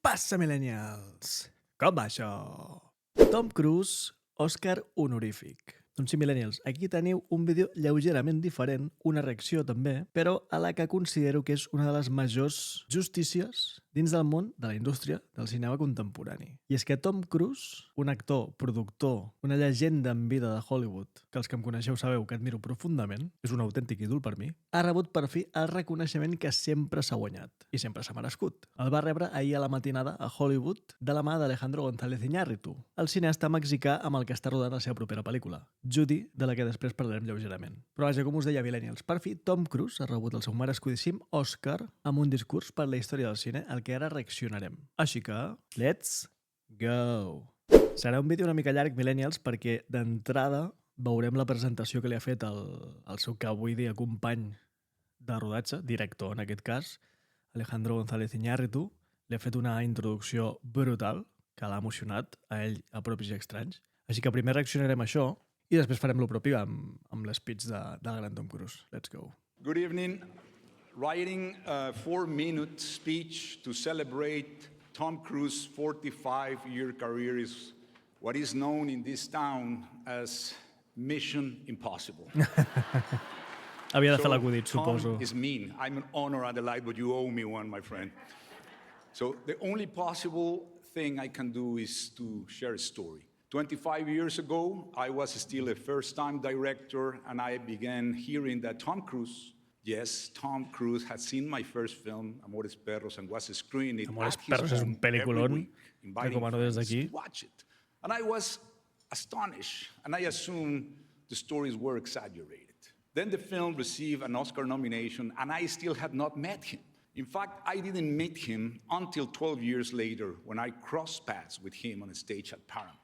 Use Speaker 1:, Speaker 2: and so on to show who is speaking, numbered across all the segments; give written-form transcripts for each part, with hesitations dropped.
Speaker 1: passa, millennials? Com va això? Tom Cruise, Òscar honorífic. Doncs sí, millennials, aquí teniu un vídeo lleugerament diferent, una reacció també, però a la que considero que és una de les majors justícies dins del món de la indústria del cinema contemporani. I és que Tom Cruise, un actor, productor, una llegenda en vida de Hollywood, que els que em coneixeu sabeu que admiro profundament, és un autèntic ídol per mi, ha rebut per fi el reconeixement que sempre s'ha guanyat i sempre s'ha merescut. El va rebre ahir a la matinada a Hollywood de la mà d'Alejandro González Iñárritu, el cineasta mexicà amb el que està rodant la seva propera pel·lícula, Judy, de la que després parlarem lleugerament. Però vaja, com us deia, millennials, per fi Tom Cruise ha rebut el seu merescudíssim Òscar amb un discurs per la història del cine, al que ara reaccionarem. Així que, let's go! Serà un vídeo una mica llarg, millennials, perquè d'entrada veurem la presentació que li ha fet el seu, que vull dir, company de rodatge, director en aquest cas, Alejandro González Iñárritu. Li ha fet una introducció brutal, que l'ha emocionat a ell, a propis i estranys. Així que primer reaccionarem a això i després farem lo propi amb l'speech del gran Tom Cruise. Let's go.
Speaker 2: Good evening. Writing a 4-minute speech to celebrate Tom Cruise's 45-year career is what is known in this town as Mission Impossible.
Speaker 1: Havia de fer l'acudit,
Speaker 2: Tom
Speaker 1: suposo.
Speaker 2: is mean. I'm an honor Adelaide, but you owe me one, my friend. So the only possible thing I can do is to share a story. 25 years ago, I was still a first-time director, and I began hearing that Tom Cruise, yes, Tom Cruise, had seen my first film, Amores Perros, and was screening it
Speaker 1: Amores
Speaker 2: at his
Speaker 1: Perros és un
Speaker 2: home every
Speaker 1: peliculón,
Speaker 2: week, inviting
Speaker 1: recomano des
Speaker 2: friends
Speaker 1: d'aquí.
Speaker 2: to watch it. And I was astonished, and I assumed the stories were exaggerated. Then the film received an Oscar nomination, and I still had not met him. In fact, I didn't meet him until 12 years later when I crossed paths with him on a stage at Paramount.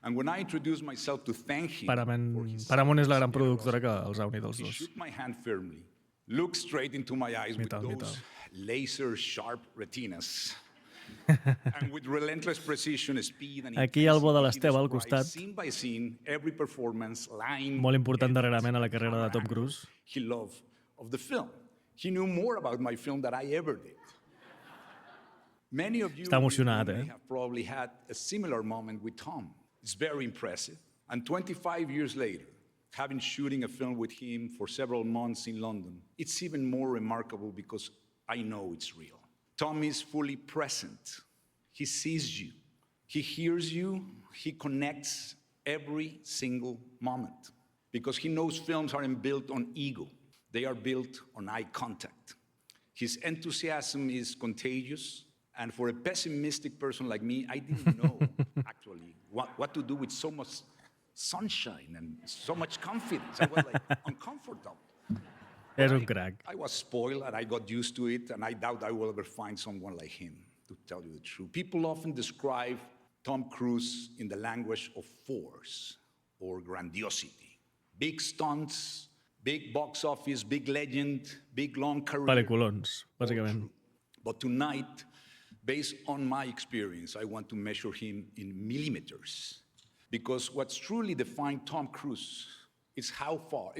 Speaker 2: And when I introduced myself to thank him for his
Speaker 1: Paramount és la gran
Speaker 2: Oscar,
Speaker 1: productora que els ha unit els
Speaker 2: he
Speaker 1: dos.
Speaker 2: shook my hand firmly, looked straight into my eyes with those laser-sharp retinas, and with relentless precision, speed, and
Speaker 1: Aquí hi ha el bo de
Speaker 2: intensity, he
Speaker 1: l'Esteve al
Speaker 2: described
Speaker 1: costat.
Speaker 2: scene by scene, every performance, line,
Speaker 1: Molt important
Speaker 2: edit,
Speaker 1: darrerament a la carrera de Tom
Speaker 2: camera
Speaker 1: Cruise.
Speaker 2: angle he loved of the film. He knew more about my film than I ever did. Many of you
Speaker 1: Està emocionat,
Speaker 2: may have probably had a similar moment with Tom. It's very impressive. And 25 years later, having shooting a film with him for several months in London, it's even more remarkable because I know it's real. Tom is fully present. He sees you. He hears you. He connects every single moment because he knows films aren't built on ego. They are built on eye contact. His enthusiasm is contagious. And for a pessimistic person like me, I didn't know, actually, what to do with so much sunshine and so much confidence. I was like uncomfortable.
Speaker 1: És un crack.
Speaker 2: I was spoiled and I got used to it, and I doubt I will ever find someone like him, to tell you the truth. People often describe Tom Cruise in the language of force or grandiosity. Big stunts, big box office, big legend, big long career.
Speaker 1: Pel·liculons, bàsicament.
Speaker 2: But tonight, based on my experience, I want to measure him in millimeters. Because what's truly defined Tom Cruise is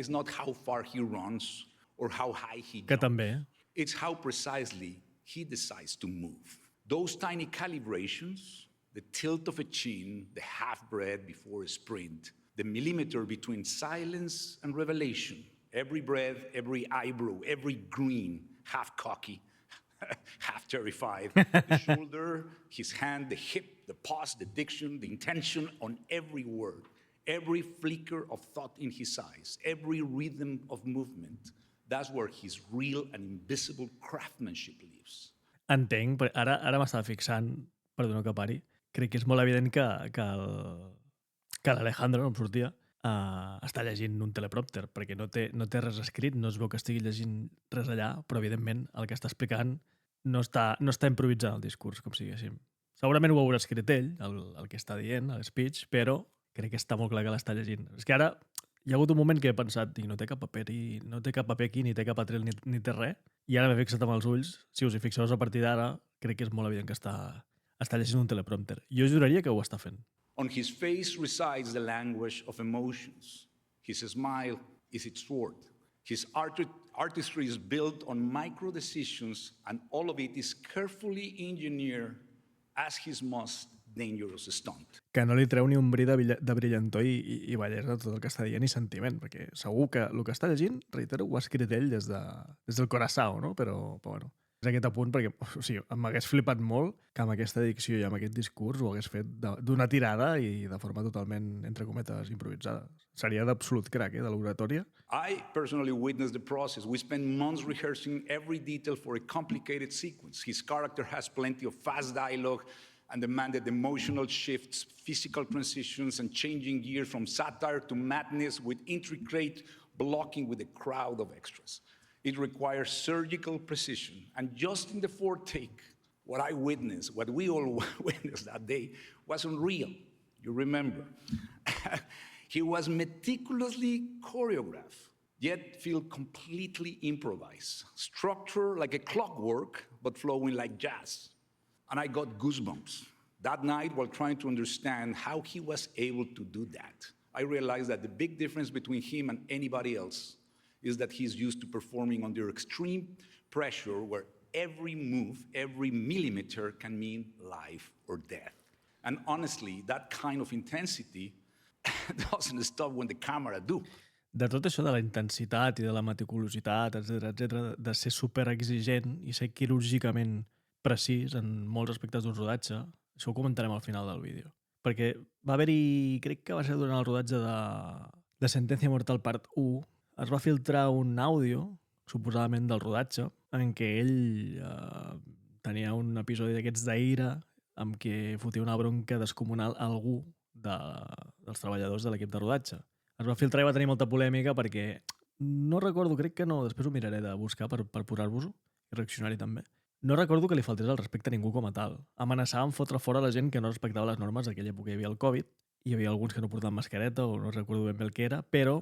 Speaker 2: not how far he runs or how high he
Speaker 1: Que
Speaker 2: jumps.
Speaker 1: també.
Speaker 2: It's how precisely he decides to move. Those tiny calibrations, the tilt of a chin, the half breath before a sprint, the millimeter between silence and revelation, every breath, every eyebrow, every grin, half cocky, half terrified, the shoulder, his hand, the hip, the pause, the diction, the intention on every word, every flicker of thought in his eyes, every rhythm of movement. That's where his real and invisible craftsmanship lives.
Speaker 1: Entenc, però ara m'estava fixant, perdona que pari, crec que és molt evident que l'Alejandro, no em sortia, està llegint un teleprompter, perquè no té res escrit, no es veu que estigui llegint res allà, però evidentment el que està explicant no està improvisant el discurs, com si diguéssim. Segurament ho haurà escrit ell, el que està dient, el speech, però crec que està molt clar que l'està llegint. És que ara hi ha hagut un moment que he pensat, no té cap paper aquí, ni té cap atril, ni té res, i ara m'he fixat amb els ulls. Si us hi fixeu a partir d'ara, crec que és molt evident que està llegint un teleprompter. Jo juraria que ho està fent.
Speaker 2: On his face resides the language of emotions. His smile is its sword. His artistry is built on micro decisions, and all of it is carefully engineered as his most dangerous stunt.
Speaker 1: Que no li treu ni un bri de brillantor i bellesa tot el que està dient i sentiment, perquè segur que el que està llegint, reitero, ho ha escrit ell des del coração, no? Però bueno, és aquest apunt perquè, o sigui, m'hagués flipat molt que amb aquesta dicció i amb aquest discurs ho hagués fet d'una tirada i de forma totalment, entre cometes, improvisada. Seria d'absolut crack, de l'oratòria.
Speaker 2: I personally witnessed the process. We spent months rehearsing every detail for a complicated sequence. His character has plenty of fast dialogue and demanded emotional shifts, physical transitions, and changing gears from satire to madness with intricate blocking with a crowd of extras. It requires surgical precision. And just in the fourth take, what I witnessed, what we all witnessed that day, was unreal. You remember. He was meticulously choreographed, yet feel completely improvised. Structure like a clockwork, but flowing like jazz. And I got goosebumps. That night, while trying to understand how he was able to do that, I realized that the big difference between him and anybody else is that he's used to performing under extreme pressure where every move, every millimeter can mean life or death. And honestly, that kind of intensity doesn't stop when the camera do.
Speaker 1: De tot això de la intensitat i de la meticulositat, etc, de ser superexigent i ser quirúrgicament precís en molts aspectes d'un rodatge, això ho comentarem al final del vídeo. Perquè va haver-hi, crec que va ser durant el rodatge de Sentencia Mortal Part 1, es va filtrar un àudio, suposadament del rodatge, en què ell tenia un episodi d'aquests d'ira amb què fotia una bronca descomunal a algú dels treballadors de l'equip de rodatge. Es va filtrar i va tenir molta polèmica perquè, no recordo, crec que no, després ho miraré de buscar per posar-vos-ho, i reaccionar-hi també. No recordo que li faltés el respecte a ningú com a tal. Amenaçaven fotre fora la gent que no respectava les normes d'aquella època. Hi havia el Covid, hi havia alguns que no portaven mascareta o no recordo ben bé el que era, però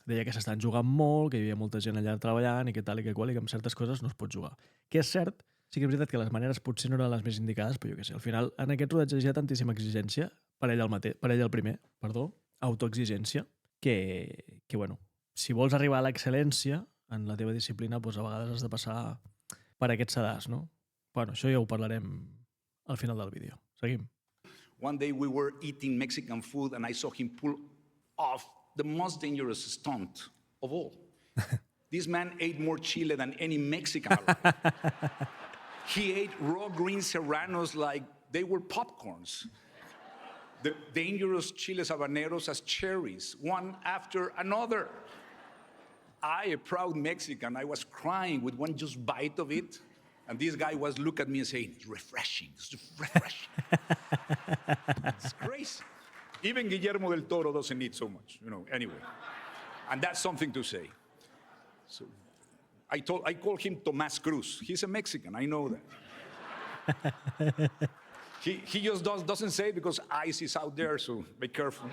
Speaker 1: deia que s'estan jugant molt, que hi havia molta gent allà treballant i que tal i que qual, i que amb certes coses no es pot jugar. Que és cert, sí que és veritat que les maneres potser no eren les més indicades, però jo què sé, al final en aquest rodatge hi ha tantíssima exigència, per ell el primer, autoexigència, que bueno, si vols arribar a l'excel·lència en la teva disciplina, doncs a vegades has de passar per aquest sedàs, no? Bueno, això ja ho parlarem al final del vídeo. Seguim.
Speaker 2: One day we were eating Mexican food and I saw him pull off the most dangerous stunt of all. This man ate more chile than any Mexican alive. He ate raw green serranos like they were popcorns. The dangerous chiles habaneros as cherries, one after another. I, a proud Mexican, I was crying with one just bite of it. And this guy was looking at me and saying, it's refreshing, it's refreshing. It's crazy. Even Guillermo del Toro doesn't eat so much, anyway. And that's something to say. So I call him Tomás Cruz. He's a Mexican, I know that. He just doesn't say it because ICE is out there, so be careful.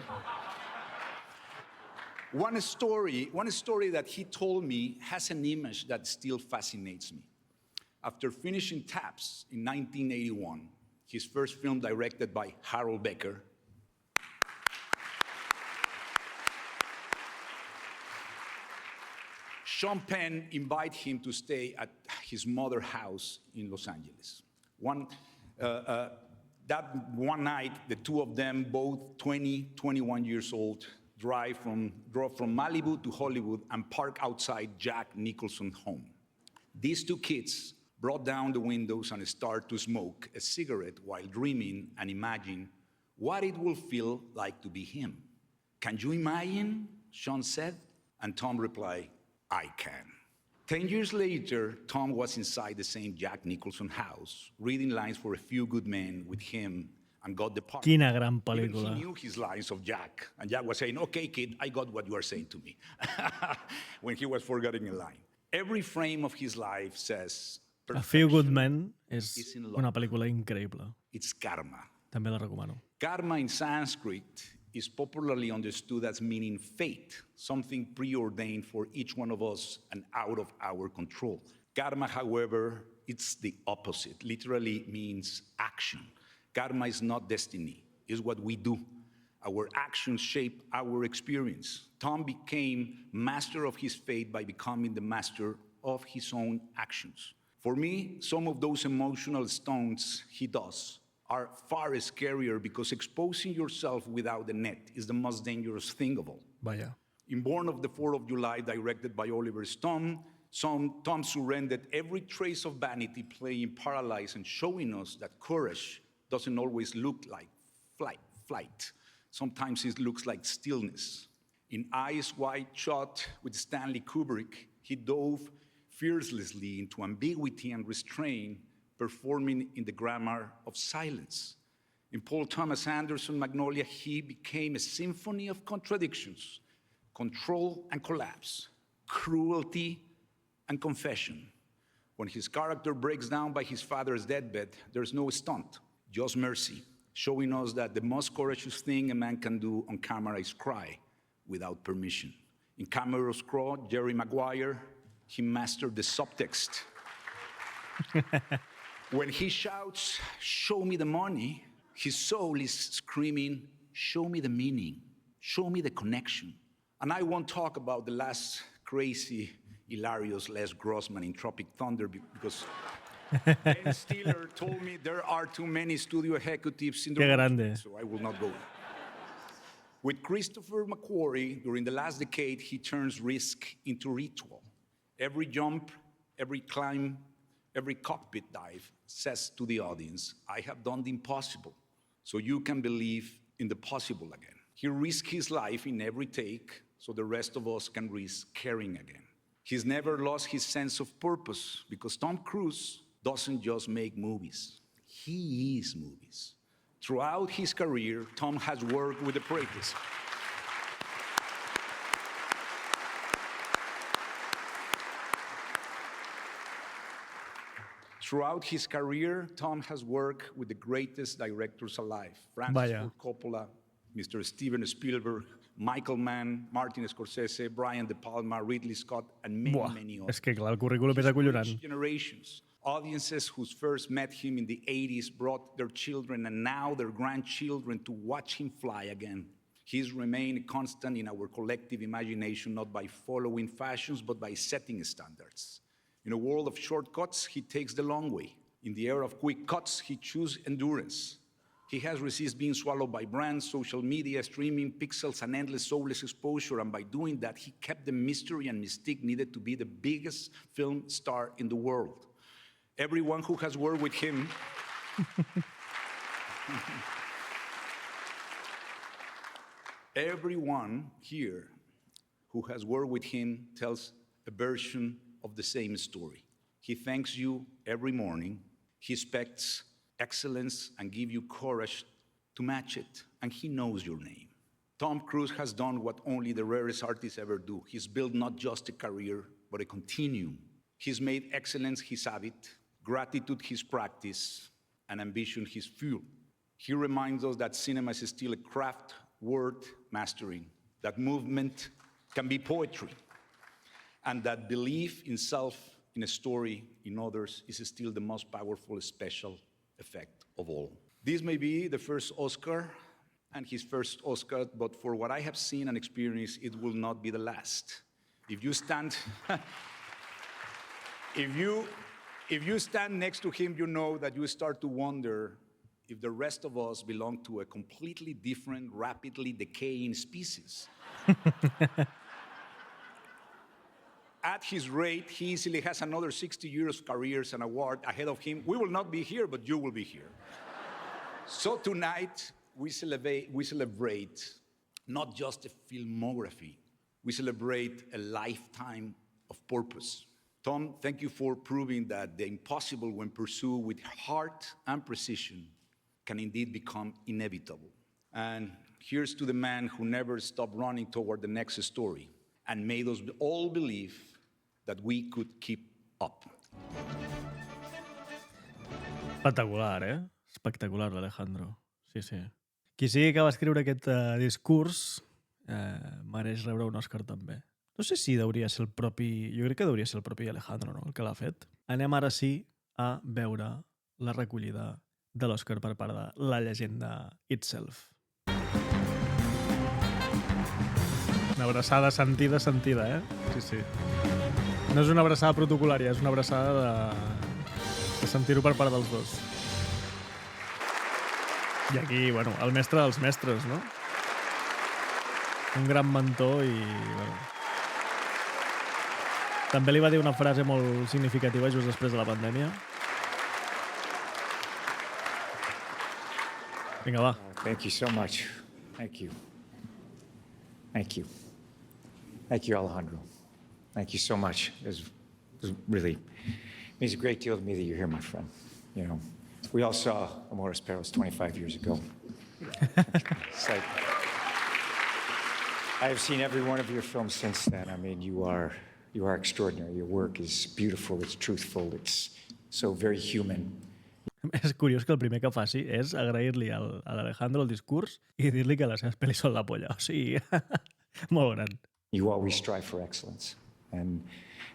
Speaker 2: One story that he told me has an image that still fascinates me. After finishing Taps in 1981, his first film directed by Harold Becker, Sean Penn invited him to stay at his mother's house in Los Angeles. That one night, the two of them, both 21 years old, drove from Malibu to Hollywood and parked outside Jack Nicholson's home. These two kids brought down the windows and started to smoke a cigarette while dreaming and imagining what it will feel like to be him. Can you imagine? Sean said, and Tom replied, I can. 10 years later, Tom was inside the same Jack Nicholson house, reading lines for A Few Good Men with him, and got the part.
Speaker 1: Quina gran
Speaker 2: Even
Speaker 1: pel·lícula.
Speaker 2: he knew his lines of Jack, and Jack was saying, okay, kid, I got what you are saying to me, when he was forgetting a line. Every frame of his life says,
Speaker 1: A Few Good Men
Speaker 2: is
Speaker 1: és
Speaker 2: in love.
Speaker 1: una pel·lícula increïble.
Speaker 2: It's karma.
Speaker 1: També la recomano.
Speaker 2: Karma in Sanskrit is popularly understood as meaning fate, something preordained for each one of us and out of our control. Karma, however, it's the opposite. Literally means action. Karma is not destiny, it's what we do. Our actions shape our experience. Tom became master of his fate by becoming the master of his own actions. For me, some of those emotional stunts he does are far scarier because exposing yourself without a net is the most dangerous thing of all.
Speaker 1: Vaya.
Speaker 2: In Born of the 4th of July, directed by Oliver Stone, Tom surrendered every trace of vanity, playing paralyzed and showing us that courage doesn't always look like flight. Sometimes it looks like stillness. In Eyes Wide Shut with Stanley Kubrick, he dove fearlessly into ambiguity and restraint, performing in the grammar of silence. In Paul Thomas Anderson, Magnolia, he became a symphony of contradictions, control and collapse, cruelty and confession. When his character breaks down by his father's deathbed, there's no stunt, just mercy, showing us that the most courageous thing a man can do on camera is cry without permission. In Cameron's Crow, Jerry Maguire, he mastered the subtext. When he shouts, "Show me the money," his soul is screaming, "Show me the meaning, show me the connection." And I won't talk about the last crazy, hilarious Les Grossman in Tropic Thunder because Ben Stiller told me there are too many studio executives in the
Speaker 1: Qué
Speaker 2: room,
Speaker 1: grande.
Speaker 2: so I will not go. With Christopher McQuarrie, during the last decade, he turns risk into ritual. Every jump, every climb, every cockpit dive says to the audience, I have done the impossible, so you can believe in the possible again. He risks his life in every take, so the rest of us can risk caring again. He's never lost his sense of purpose, because Tom Cruise doesn't just make movies. He is movies. Throughout his career, Tom has worked with the greatest. Throughout his career, Tom has worked with the greatest directors alive. Francis
Speaker 1: Vaya.
Speaker 2: Ford Coppola, Mr. Steven Spielberg, Michael Mann, Martin Scorsese, Brian De Palma, Ridley Scott, and many,
Speaker 1: Buah,
Speaker 2: many others.
Speaker 1: és que clar, el currículum és
Speaker 2: He's
Speaker 1: acollonant.
Speaker 2: reached generations. Audiences who first met him in the 80s brought their children and now their grandchildren to watch him fly again. He's remained a constant in our collective imagination, not by following fashions, but by setting standards. In a world of shortcuts, he takes the long way. In the era of quick cuts, he chooses endurance. He has resisted being swallowed by brands, social media, streaming, pixels, and endless soulless exposure, and by doing that, he kept the mystery and mystique needed to be the biggest film star in the world. Everyone who has worked with him everyone here who has worked with him tells a version of the same story. He thanks you every morning. He expects excellence and gives you courage to match it, and he knows your name. Tom Cruise has done what only the rarest artists ever do. He's built not just a career, but a continuum. He's made excellence his habit, gratitude his practice, and ambition his fuel. He reminds us that cinema is still a craft worth mastering, that movement can be poetry, and that belief in self, in a story, in others, is still the most powerful special effect of all. This may be the first Oscar and his first Oscar, but for what I have seen and experienced, it will not be the last. If you stand If you stand next to him, you know that you start to wonder if the rest of us belong to a completely different, rapidly decaying species. At his rate, he easily has another 60 years of careers and award ahead of him. We will not be here, but you will be here. So tonight, we celebrate not just a filmography, we celebrate a lifetime of purpose. Tom, thank you for proving that the impossible, when pursued with heart and precision, can indeed become inevitable. And here's to the man who never stopped running toward the next story and made us all believe that we could keep up.
Speaker 1: Espectacular, Espectacular, l'Alejandro. Sí, sí. Qui sigui que va escriure aquest discurs mereix rebre un Òscar també. No sé si hauria ser el propi... Jo crec que hauria ser el propi Alejandro, no?, el que l'ha fet. Anem ara sí a veure la recollida de l'Òscar per part de la llegenda itself. Una abraçada sentida, Sí, sí. No és una abraçada protocolària, és una abraçada de sentir-ho per part dels dos. I aquí, bueno, el mestre dels mestres, no? Un gran mentor i, bueno... També li va dir una frase molt significativa just després de la pandèmia. Vinga, va.
Speaker 3: Thank you so much. Thank you. Thank you. Thank you, Alejandro. Thank you so much. It really means a great deal to me that you're here, my friend. You know, we all saw Amores Perros 25 years ago. It's like, I have seen every one of your films since then. I mean, you are extraordinary. Your work is beautiful, it's truthful, it's so very human.
Speaker 1: És curiós que el primer que faci és agrair-li a l'Alejandro el discurs i dir-li que les seves pel·lis són la polla. O sigui, molt gran.
Speaker 3: You always strive for excellence. And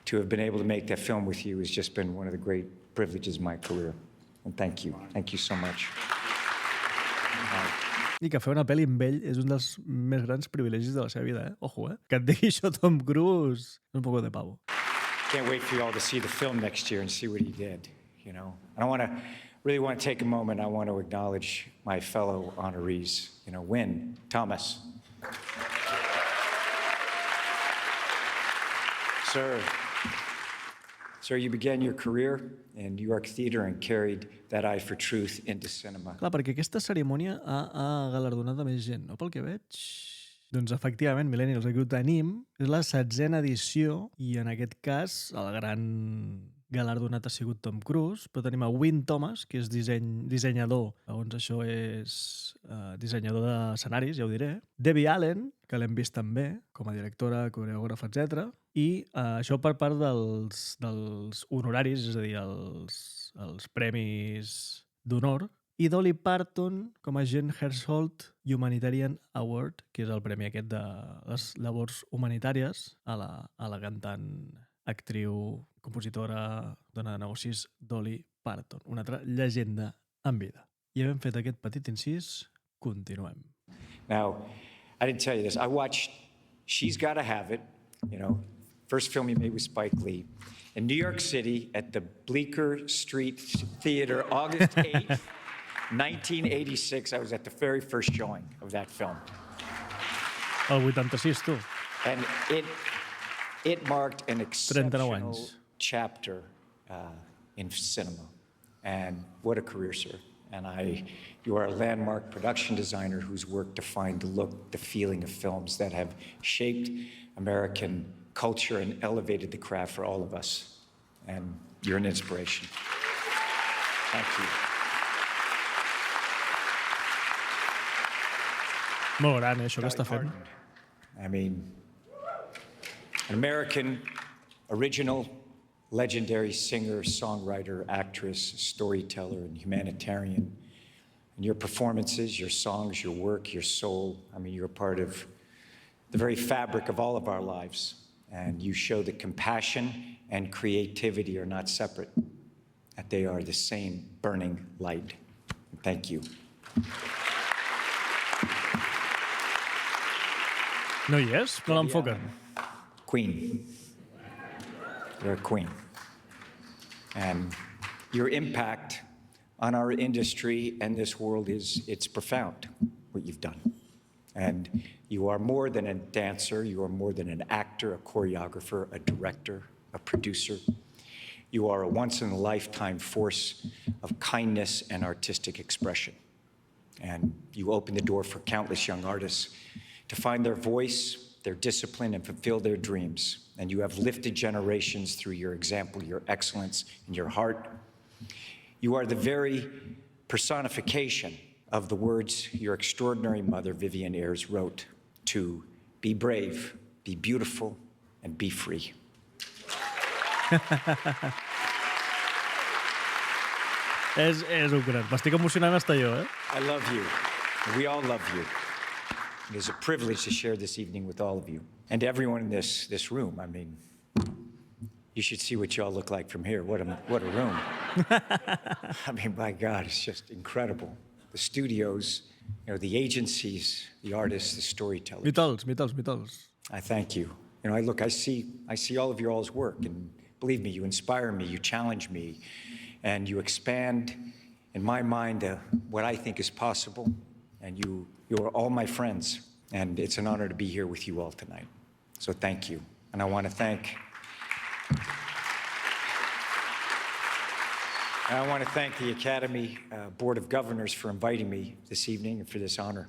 Speaker 3: to have been able to make that film with you has just been one of the great privileges of my career. And thank you. Thank you so much.
Speaker 1: I que fer una pel·li amb ell és un dels més grans privilegis de la seva vida, eh? Ojo, eh? Que et digui això Tom Cruise és un poco de pavo.
Speaker 3: Can't wait for you all to see the film next year and see what he did, you know. And I really want to take a moment. I want to acknowledge my fellow honorees, you know, Wynn, Thomas. Sir, you began your career in New York theater and carried that eye for truth into cinema.
Speaker 1: Clar, perquè aquesta cerimònia ha galardonat a més gent, no? Pel que veig... Doncs efectivament, Millennials, aquí ho tenim. És la 16a edició i en aquest cas el gran galardonat ha sigut Tom Cruise, però tenim a Wynn Thomas, que és dissenyador, segons això és dissenyador d'escenaris, ja ho diré. Debbie Allen, que l'hem vist també, com a directora, coreògrafa, etc. I això per part dels honoraris, és a dir, els premis d'honor. I Dolly Parton com a Jane Herzog Humanitarian Award, que és el premi aquest de les labors humanitàries a la cantant, actriu, compositora, dona de negocis Dolly Parton, una altra llegenda en vida. I havent fet aquest petit incís, continuem.
Speaker 3: Now, I didn't tell you this. I watched She's Gotta Have It, you know, first film he made with Spike Lee, in New York City at the Bleecker Street Theater, August 8th, 1986. I was at the very first showing of that film.
Speaker 1: El 86, tu.
Speaker 3: And it marked an exceptional chapter in cinema. And what a career, sir. And you are a landmark production designer whose work defined the look, the feeling of films that have shaped American culture and elevated the craft for all of us. And you're an inspiration. Thank you.
Speaker 1: Molt gran, això que està fent.
Speaker 3: I mean, an American, original, legendary singer, songwriter, actress, storyteller, and humanitarian. And your performances, your songs, your work, your soul, I mean, you're a part of the very fabric of all of our lives. And you show that compassion and creativity are not separate, that they are the same burning light. Thank you.
Speaker 1: No hi és? No l'enfoquen?
Speaker 3: Queen. You're a queen. And your impact on our industry and this world it's profound, what you've done. And you are more than a dancer, you are more than an actor, a choreographer, a director, a producer. You are a once-in-a-lifetime force of kindness and artistic expression. And you open the door for countless young artists to find their voice, their discipline, and fulfill their dreams. And you have lifted generations through your example, your excellence, and your heart. You are the very personification of the words your extraordinary mother, Vivian Ayres, wrote to be brave, be beautiful, and be free.
Speaker 1: És un gran. M'estic emocionant hasta jo, eh?
Speaker 3: I love you. We all love you. It is a privilege to share this evening with all of you and everyone in this room. I mean, you should see what y'all look like from here. What a room. I mean, my God, it's just incredible. The studios, you know, the agencies, the artists, the storytellers.
Speaker 1: Mitals.
Speaker 3: I thank you. You know, I see all of your all's work, and believe me, you inspire me, you challenge me, and you expand in my mind, what I think is possible. And you're all my friends. And it's an honor to be here with you all tonight. So thank you. And I want to thank the Academy Board of Governors for inviting me this evening and for this honor.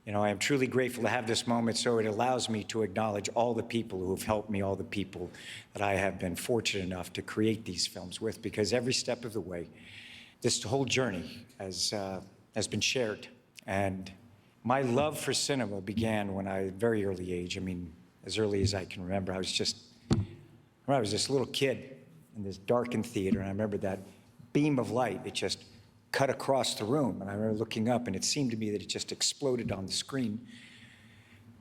Speaker 3: You know, I am truly grateful to have this moment, so it allows me to acknowledge all the people who have helped me, all the people that I have been fortunate enough to create these films with, because every step of the way, this whole journey has been shared. And my love for cinema began when I, very early age, I mean, as early as I can remember, I was this little kid in this darkened theater, and I remember that beam of light, it just cut across the room, and I remember looking up, and it seemed to me that it just exploded on the screen.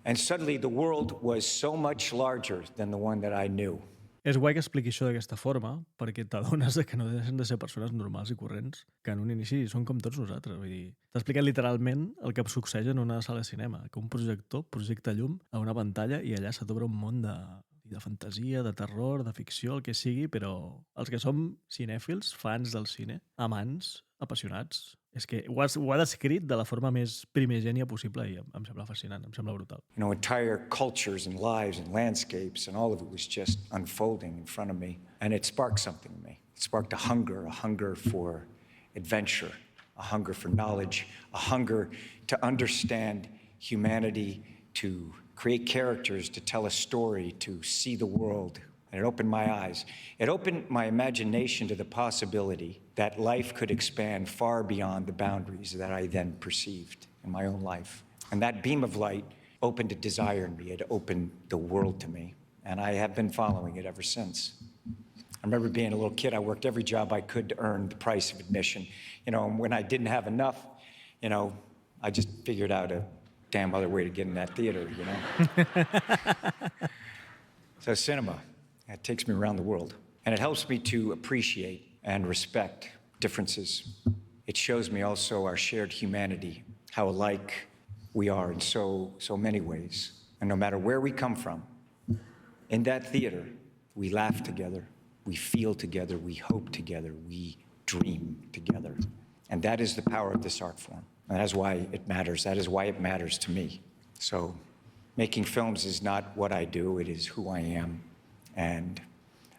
Speaker 3: And suddenly the world was so much larger than the one that I knew.
Speaker 1: És guai que expliqui això d'aquesta forma, perquè t'adones que no deixen de ser persones normals i corrents, que en un inici són com tots nosaltres. Vull dir, t'ha explicat literalment el que succeeix en una sala de cinema, que un projector projecta llum a una pantalla i allà s'obre un món de fantasia, de terror, de ficció, el que sigui, però els que som cinèfils, fans del cine, amants, apassionats, és que ho ha descrit de la forma més primigènia possible i em sembla fascinant, em sembla brutal.
Speaker 3: You know, entire cultures and lives and landscapes, and all of it was just unfolding in front of me. And it sparked something in me. It sparked a hunger for adventure, a hunger for knowledge, a hunger to understand humanity, to create characters, to tell a story, to see the world. And it opened my eyes. It opened my imagination to the possibility that life could expand far beyond the boundaries that I then perceived in my own life. And that beam of light opened a desire in me. It opened the world to me. And I have been following it ever since. I remember being a little kid, I worked every job I could to earn the price of admission. You know, and when I didn't have enough, you know, I just figured out a damn other way to get in that theater, you know? So cinema, it takes me around the world. And it helps me to appreciate and respect differences. It shows me also our shared humanity, how alike we are in so many ways. And no matter where we come from, in that theater, we laugh together, we feel together, we hope together, we dream together. And that is the power of this art form. And that's why it matters. That is why it matters to me. So making films is not what I do, it is who I am. And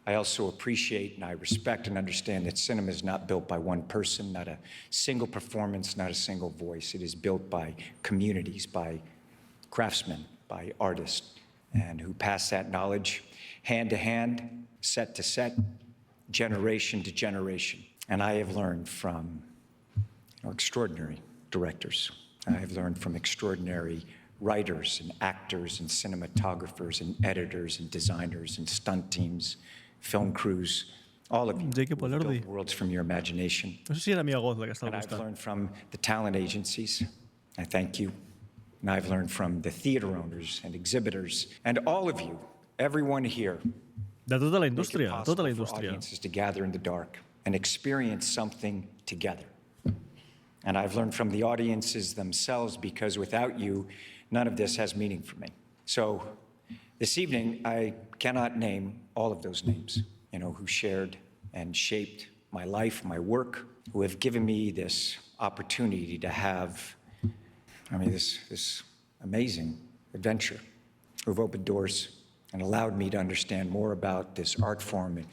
Speaker 3: I also appreciate and I respect and understand that cinema is not built by one person, not a single performance, not a single voice. It is built by communities, by craftsmen, by artists, and who pass that knowledge hand to hand, set to set, generation to generation. And I have learned from extraordinary directors. I have learned from extraordinary writers and actors and cinematographers and editors and designers and stunt teams, film crews, all of you who built worlds from your imagination.
Speaker 1: No sé si era mi agost la que està al
Speaker 3: And I've
Speaker 1: costat.
Speaker 3: learned from the talent agencies. I thank you. And I've learned from the theater owners and exhibitors and all of you, everyone here.
Speaker 1: De tota la
Speaker 3: Make it
Speaker 1: indústria,
Speaker 3: possible
Speaker 1: tota la
Speaker 3: for
Speaker 1: indústria.
Speaker 3: audiences to gather in the dark and experience something together. And I've learned from the audiences themselves, because without you, none of this has meaning for me. So this evening, I cannot name all of those names, you know, who shared and shaped my life, my work, who have given me this opportunity to have, this amazing adventure, who've opened doors and allowed me to understand more about this art form, and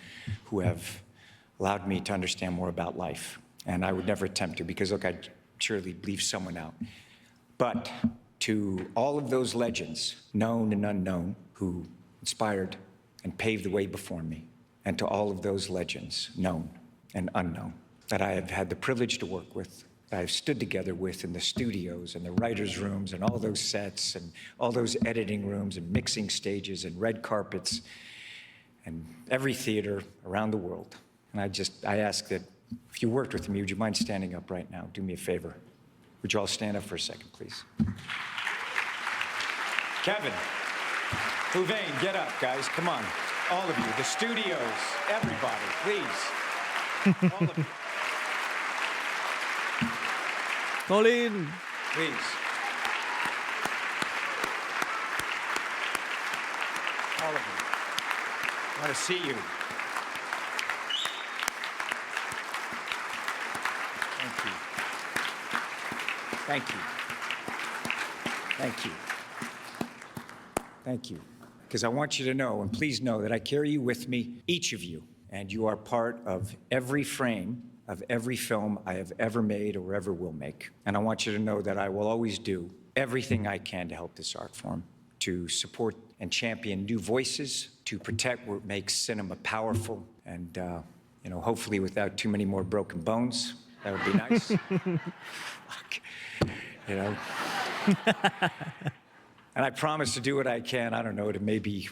Speaker 3: who have allowed me to understand more about life. And I would never attempt to, because look, I'd surely leave someone out. But to all of those legends, known and unknown, who inspired and paved the way before me, and to all of those legends, known and unknown, that I have had the privilege to work with, that I've stood together with in the studios and the writers' rooms and all those sets and all those editing rooms and mixing stages and red carpets and every theater around the world. And I ask that if you worked with me, would you mind standing up right now? Do me a favor. Would you all stand up for a second, please? Kevin, Houvain, get up, guys. Come on. All of you, the studios, everybody, please. All of you,
Speaker 1: Colin!
Speaker 3: please. All of you. I want to see you. Thank you. Thank you. Thank you. Because I want you to know, and please know, that I carry you with me, each of you, and you are part of every frame of every film I have ever made or ever will make. And I want you to know that I will always do everything I can to help this art form, to support and champion new voices, to protect what makes cinema powerful, and hopefully without too many more broken bones. That would be nice. And I promise to do what I can, I don't know, to maybe,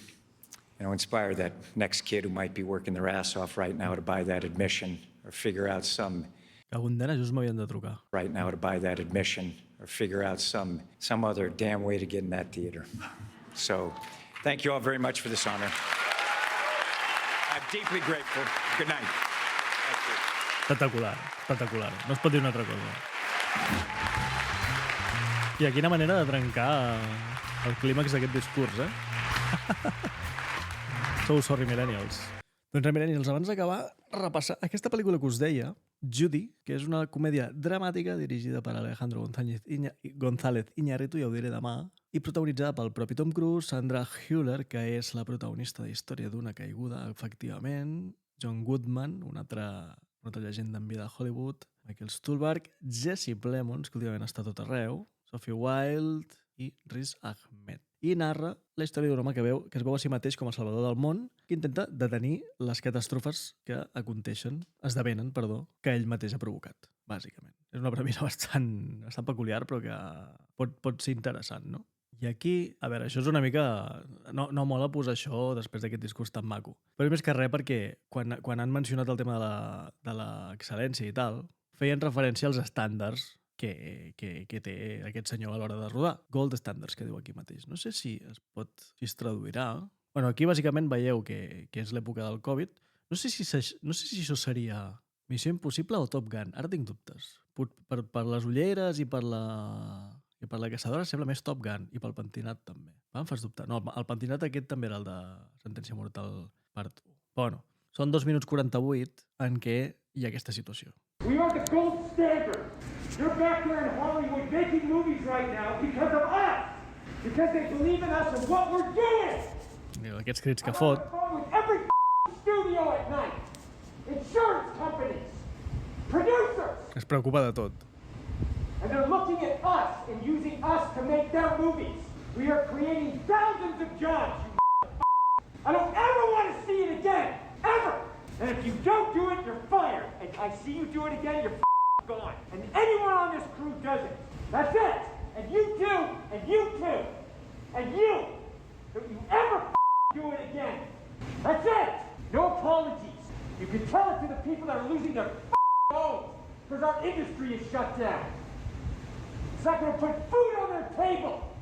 Speaker 3: inspire that next kid who might be working their ass off right now to buy that admission, or figure out some
Speaker 1: Condena, just m'havien de trucar.
Speaker 3: right now to buy that admission, or figure out some other damn way to get in that theater. So, thank you all very much for this honor. I'm deeply grateful. Good night. Thank you.
Speaker 1: Espectacular, espectacular. No es pot dir una altra cosa. I quina manera de trencar el clímax d'aquest discurs, Sorry, millennials. Doncs millennials, abans d'acabar, repassar aquesta pel·lícula que us deia, Judy, que és una comèdia dramàtica dirigida per Alejandro González Iñárritu, ja ho diré demà, i protagonitzada pel propi Tom Cruise, Sandra Hüller, que és la protagonista de Història d'una caiguda, efectivament, John Goodman, una altra llegenda en vida de Hollywood, Michael Stuhlbarg, Jesse Plemons, que últimament està a tot arreu, Sophie Wilde i Riz Ahmed. I narra la història d'un home que es veu a si mateix com a salvador del món, que intenta detenir les catàstrofes que esdevenen, que ell mateix ha provocat, bàsicament. És una premissa bastant peculiar, però que pot ser interessant, no? I aquí, a veure, això és una mica... No mola posar això després d'aquest discurs tan maco. Però és més que res perquè quan han mencionat el tema de l'excel·lència i tal, feien referència als estàndards que té aquest senyor a l'hora de rodar. Gold standards, que diu aquí mateix. No sé si es traduirà. Bueno, aquí bàsicament veieu que és l'època del Covid. No sé si això seria Missió Impossible o Top Gun. Ara tinc dubtes. Per les ulleres i per la caçadora sembla més Top Gun, i pel pentinat també. Em fas dubtar. No, el pentinat aquest també era el de Sentència Mortal Part 1. Bueno, són 2 minuts 48 en què hi ha aquesta situació.
Speaker 4: We are the gold standard. You're back there in Hollywood making movies right now because of us. Because they believe in us and what we're doing.
Speaker 1: Aquests crits que fot.
Speaker 4: I'm on the phone with every studio at night. Insurance companies. Producers.
Speaker 1: Es preocupa de tot.
Speaker 4: And they're looking at us and using us to make their movies. We are creating thousands of jobs, you I don't ever want to see it again. Ever. And if you don't do it, you're fired. And I see you do it again, you're gone. And anyone on this crew does it. That's it. And you too. And you too. And you. Don't you ever do it again. That's it. No apologies. You can tell it to the people that are losing their homes because our industry is shut down. It's not going to put food on their table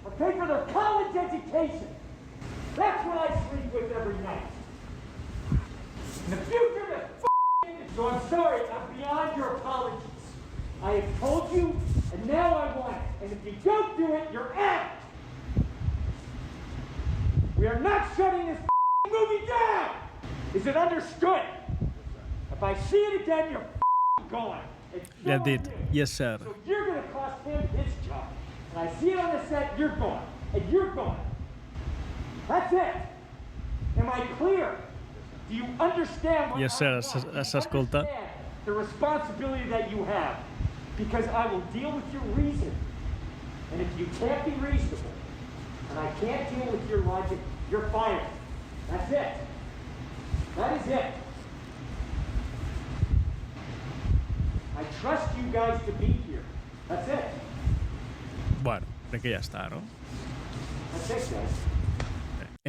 Speaker 4: or pay for their college education. That's what I sleep with every night. In the future, this industry. So I'm sorry, I'm beyond your apologies. I have told you, and now I want it. And if you don't do it, you're out. We are not shutting this movie down. Is it understood? If I see it again, you're gone.
Speaker 1: Ja et dit, yes sir.
Speaker 4: So you're going to cost him his job. And I see it on the set, you're gone. And you're gone. That's it. Am I clear? Do you understand what
Speaker 1: Yes sir,
Speaker 4: I want?
Speaker 1: s'escolta.
Speaker 4: Understand the responsibility that you have. Because I will deal with your reason. And if you can't be reasonable, and I can't deal with your logic, you're fired. That's it. That is it. I trust you guys to be here. That's it.
Speaker 1: Bueno, crec que ja està, no?
Speaker 4: That's it, guys.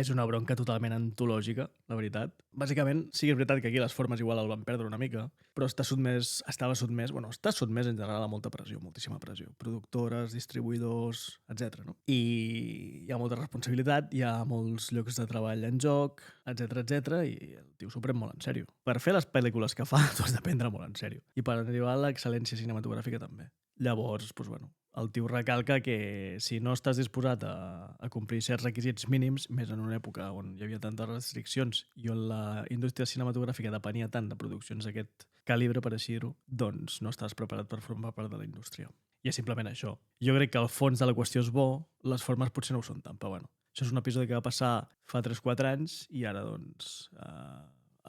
Speaker 1: És una bronca totalment antològica, la veritat. Bàsicament, sí que és veritat que aquí les formes igual el van perdre una mica, però està sotmès en general a molta pressió, moltíssima pressió. Productores, distribuïdors, etc. No? I hi ha molta responsabilitat, hi ha molts llocs de treball en joc, etc. I el tio s'ho pren molt en sèrio. Per fer les pel·lícules que fa, t'ho has de prendre molt en sèrio. I per arribar a l'excel·lència cinematogràfica també. Llavors, doncs, bueno, el tio recalca que si no estàs disposat a complir certs requisits mínims, més en una època on hi havia tantes restriccions i on la indústria cinematogràfica depenia tant de produccions d'aquest calibre, per així dir-ho, doncs no estàs preparat per formar part de la indústria. I és simplement això. Jo crec que el fons de la qüestió és bo, les formes potser no ho són tant, però bueno. Això és un episodi que va passar fa 3-4 anys i ara, doncs,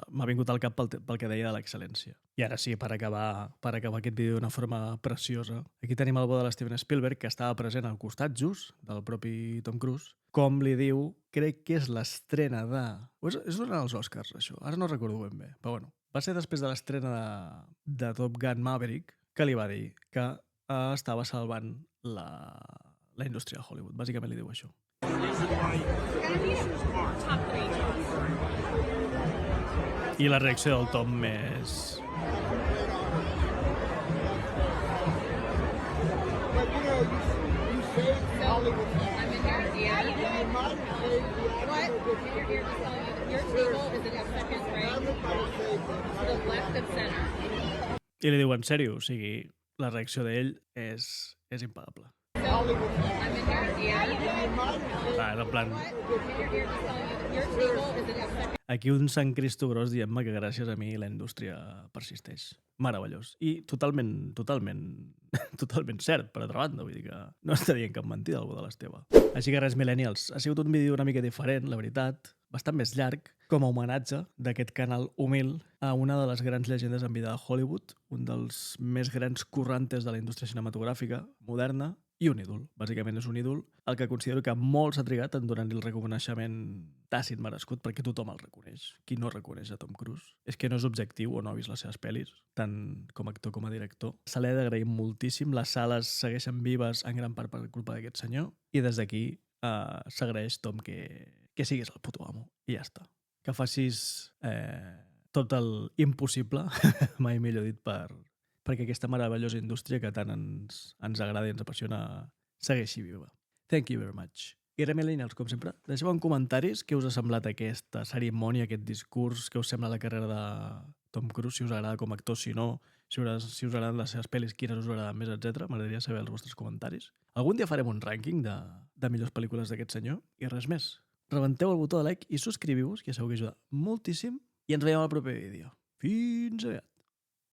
Speaker 1: m'ha vingut al cap pel que deia de l'excel·lència. I ara sí, per acabar aquest vídeo d'una forma preciosa, aquí tenim el bo de l'Steven Spielberg, que estava present al costat just del propi Tom Cruise, com li diu, crec que és l'estrena de... És durant els Oscars, això, ara no recordo ben bé, però bueno, va ser després de l'estrena de Top Gun Maverick que li va dir que estava salvant la indústria de Hollywood. Bàsicament li diu això. I la reacció del Tom és... I li diu, en sèrio, o sigui, la reacció d'ell és impagable. En plan... Aquí un Sant Cristo gros dient-me que gràcies a mi la indústria persisteix. Meravellós. I totalment cert, per altra banda. Vull dir que no està dient cap mentida algú de l'Esteve. Així que res, millennials, ha sigut un vídeo una mica diferent, la veritat, bastant més llarg, com a homenatge d'aquest canal humil a una de les grans llegendes en vida de Hollywood, un dels més grans currantes de la indústria cinematogràfica moderna, i un ídol. Bàsicament és un ídol el que considero que molt s'ha trigat en donar-li el reconeixement tàcit merescut perquè tothom el reconeix. Qui no reconeix a Tom Cruise és que no és objectiu o no ha vist les seves pel·lis, tant com a actor com a director. Se l'ha d'agrair moltíssim. Les sales segueixen vives en gran part per culpa d'aquest senyor i des d'aquí s'agraeix, Tom, que siguis el puto amo. I ja està. Que facis tot el impossible, mai millor dit, perquè aquesta meravellosa indústria que tant ens agrada i ens apassiona segueixi viva. Thank you very much. I res, millennials, com sempre, deixeu en comentaris què us ha semblat aquesta cerimònia, aquest discurs, què us sembla la carrera de Tom Cruise, si us agrada com a actor, si no, si us agraden les seves pel·lis, quines us agraden més, etc. M'agradaria saber els vostres comentaris. Algun dia farem un rànquing de millors pel·lícules d'aquest senyor i res més. Rebenteu el botó de like i subscriviu-vos, que ja sabeu que ajuda moltíssim, i ens veiem al proper vídeo. Fins aviat!